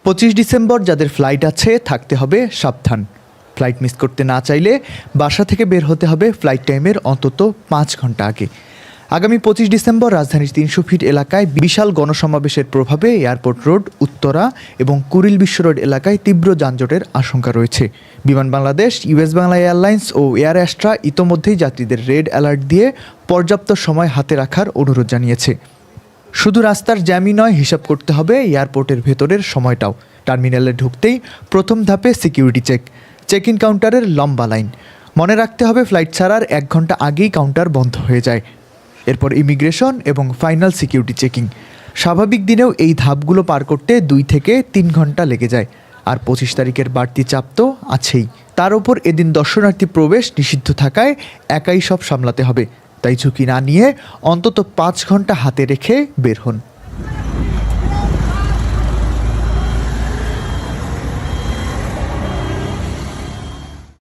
25 December যাদের flight আছে থাকতে হবে সাবধান। ফ্লাইট মিস করতে না চাইলে বাসা থেকে বের হতে হবে ফ্লাইট টাইমের অন্তত 5 ঘন্টা আগে। আগামী 25 ডিসেম্বর রাজধানীর 300 ফিট এলাকায় বিশাল গণসমাবেশের প্রভাবে এয়ারপোর্ট রোড, উত্তরা এবং কুড়িল বিশ্ব রোড এলাকায় তীব্র যানজটের আশঙ্কা রয়েছে। বিমান বাংলাদেশ, ইউএস বাংলা এয়ারলাইন্স ও এয়ার অ্যাস্ট্রা ইতোমধ্যেই যাত্রীদের রেড অ্যালার্ট দিয়ে পর্যাপ্ত সময় হাতে রাখার অনুরোধ জানিয়েছে। শুধু রাস্তার জ্যামই নয়, হিসাব করতে হবে এয়ারপোর্টের ভেতরের সময়টাও। টার্মিনালে ঢুকতেই প্রথম ধাপে সিকিউরিটি চেক ইন কাউন্টারের লম্বা লাইন। মনে রাখতে হবে ফ্লাইট ছাড়ার 1 ঘন্টা আগেই কাউন্টার বন্ধ হয়ে যায়। এরপর ইমিগ্রেশন এবং ফাইনাল সিকিউরিটি চেকিং। স্বাভাবিক দিনেও এই ধাপগুলো পার করতে 2 থেকে 3 ঘন্টা লেগে যায়। আর 25 তারিখের বাড়তি চাপ তো আছেই। তার উপর এদিন দর্শনার্থী প্রবেশ নিষিদ্ধ থাকায় একাই সব সামলাতে হবে। তাই ঝুঁকি না নিয়ে অন্তত 5 ঘন্টা হাতে রেখে বের হন।